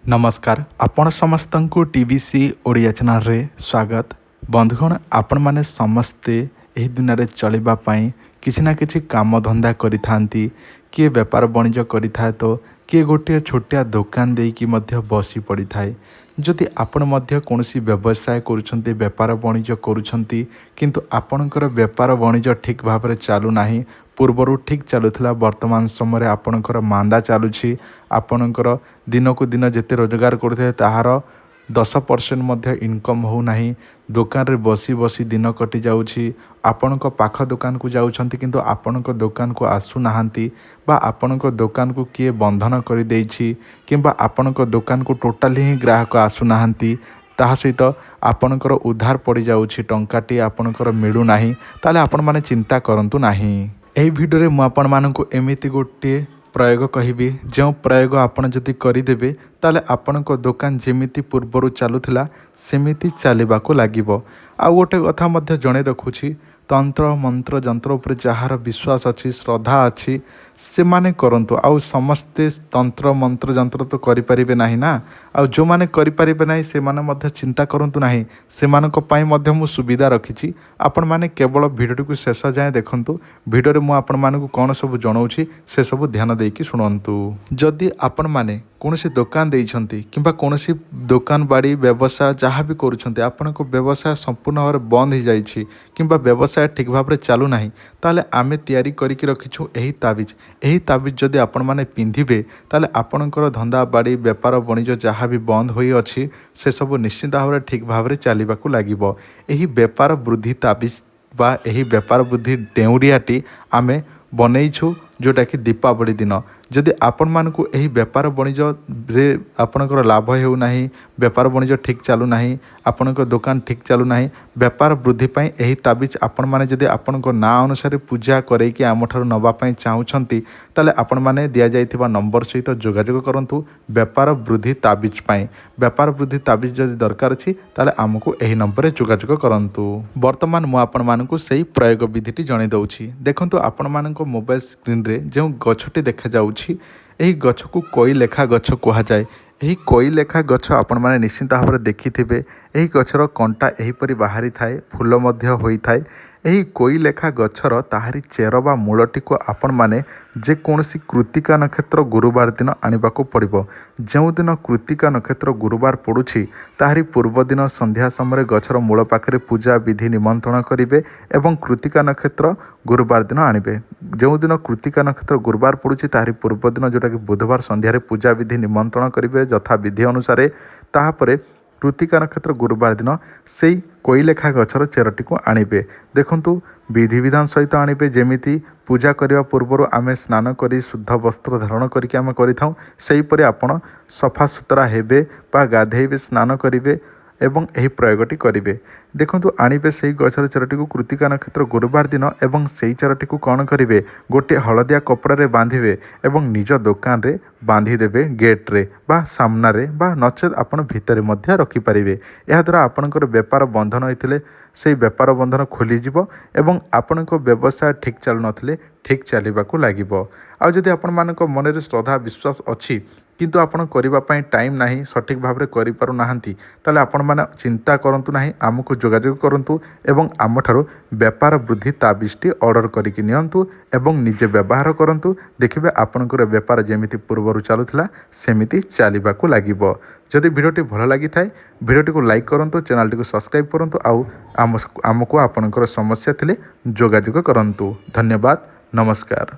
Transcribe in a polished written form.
नमस्कार आपण समस्त को टीवीसी ओडिया चैनल रे स्वागत। बंधुगण आपण माने समस्ते एही दुनिया रे चलिबा पई किछि ना किछि काम धंदा करि थांती। किए व्यापार वाणिज्य करि थाए तो किए गोटे छोटिया दुकान देई कि मध्य बसी पड़ी थाए। जदि आपण मध्य कोनोसी व्यवसाय करूछंती व्यापार वाणिज्य करूछंती किंतु आपणकर व्यापार वाणिज्य ठीक भाव में चालू नाही, पूर्वरु ठीक चलुथिला वर्तमान समय आपणकर मांदा चलुछि। आपणकर दिनकू दिन जेते रोजगार करते ताहार 10% मध्य इनकम हो नाही। दुकान रे बसी बसी दिन कटि जाउछि। आपणक पाख दुकान को जाउछंती किंतु आपणक दुकान को आसु नाहांती बा आपणक दुकान को किए बंधन कर देइछि किंबा आपणक दुकान को टोटाली ही ग्राहक आसु नाहांती। ताहा सहित आपणकर उधार पड़ जाउछि, टंकाटी आपणकर मिलु नाही, ताले आपण माने चिंता करंतु नाही। एही वीडियो रे मु आपण मानकु एमिति गोटे प्रयोग कहिबी जो प्रयोग आपण जदि करिदेबे ताले आपणक दुकान जेमिति पूर्वरु चालुथिला सेमिति चलिबाको लागिबो। आ गोटे कथा मध्य जणे रखुछि, तंत्र मंत्र जंत्र उपर जहार विश्वास अच्छी श्रद्धा अच्छी से माने करंतु। आउ समस्ते तंत्र मंत्र जंत्र तो करि परिबे नाही ना। आउ जो माने करि परिबे नाही से माने मध्य चिंता करंतु नाही, से मानक पई मध्य मु सुविधा रखिछि। आपण माने केवल वीडियो को शेष जाए देखंतु। वीडियो रे मु आपण मानकु कोन सब जणाउछि से सब ध्यान देकी सुनंतु। जदि आपण माने कौनसी दुकान देइछंती किंबा कौनसी दुकान बाड़ी व्यवसाय जहाँ भी करूछंती आपनको व्यवसाय संपूर्ण भाव में बंद हो जाइछि किंबा व्यवसाय ठीक भाव में चालू नाही, ताले आमे तैयारी करिकि रखिछु एही ताबिज जदि आपण माने पिंधिबे ताले आपणकर धंदा बाड़ी व्यापार वाणिज्य जहाँ भी बंद होई अछि से सब निश्चित भाव में ठीक भाव में चलिबाकू लागिबो। एही व्यापार वृद्धि ताबिज बा एही व्यापार वृद्धि डेउरियाटी आमे बनईछु जोटा कि दीपावली दिन। जदि आपण मानकु एही व्यापार वाणिज्य रे आपणकर लाभ हेउ नाही, व्यापार वाणिज्य ठीक चालू नाही, आपणक दुकान ठीक चालू नाही, व्यापार वृद्धि पई एही ताबिज आपण माने जदि आपणक ना अनुसार पूजा करे कि आमठारु नबा पई चाहुछंती ताले आपण माने दिया जाइथिबा नंबर सहित जोगाजोग करंतु व्यापार वृद्धि ताबिज पई। व्यापार वृद्धि ताबिज जदि दरकार अछि ताले आमको एही नंबर रे जोगाजोग करंतु। वर्तमान मु आपण मानकु सही प्रयोग विधिटी जणे दउछि। देखंतु आपण मानक मोबाइल स्क्रीन रे जो गछटी देखा जाउछि एही गछ को कोई लेखा गछ कहा जाए। एही कोई लेखा गछ आपण माने निश्चित भाव में देखिथिबे। एही गछर कंटा एही परि बाहरी थाए, फूल मध्य होई थाए। एही कोई लेखा गछर ताहारी चेर बा मूलटी को आपण माने जे कोनसी कृतिका नक्षत्र गुरुवार दिन आनिबाको पड़िबो। जो दिन कृतिका नक्षत्र गुरुवार पड़ुछि ताहारी पूर्व दिन संध्या समय गछर मूल पाखरे पूजा विधि निमंत्रण करिवे एवं कृतिका नक्षत्र गुरुवार दिन आनिबे। जो दिन कृतिका नक्षत्र गुरुवार पड़ुछि ताहारी पूर्व दिन जोटा कि बुधवार संध्यारे पूजा विधि निमंत्रण करिवे यथा विधि अनुसार। ताहापरे कृतिका नक्षत्र गुरुवार दिन सेई कोई लेखा गछर चेरटी को आनिबे। देखंतु विधि विधान सहित आनिबे। जेमिति पूजा करने पूर्व आमे स्नान करी शुद्ध वस्त्र धारण करके आमे करिथाउ सेही परि आपण सफा सुतरा हेबे बा गाधेइबे, स्नान करिवे एवं एही प्रयोगटी करिवे। देखंतु आनिबे सेही गछर चेरटी को कृतिका नक्षत्र गुरुवार दिन एवं सेही चेरटी को कौन करिवे गोटे हलदिया कपड़ा रे बांधिवे एवं निज दुकान रे बांधी देबे, गेट रे बा सामना रे बा नचेत आपण भितरे मध्य रखि परिवे। एहा द्वारा आपणकर व्यापार बंधन होइथिले सेही व्यापार बंधन खोली जिवो एवं आपणको व्यवसाय ठीक चालू नथिले ठीक चलिबाकू लागिबो। आ जदि आपण मानक मन रे श्रद्धा विश्वास अछि किंतु आपण करिबा पई टाइम नाही, सठिक भाव रे करि पारु नाहंती, ताले आपण माने चिंता करंतु नाही, आमको जोगाजोग करंतु एवं आमठारु व्यापार वृद्धि ताबिजटी ऑर्डर करिकि नियंतु एवं निजे व्यवहार करंतु। देखिबे आपणकर व्यापार जेमिति पूर्वरु चालुथिला सेमिति चलिबाकू लागिबो। जदि भिडियोटी भल लागि थाए भिडियोटी को लाइक करंतु, चैनलटी को सब्सक्राइब करंतु, आउ आमको आपणकर समस्या थिले जोगाजोग करंतु। धन्यवाद, नमस्कार।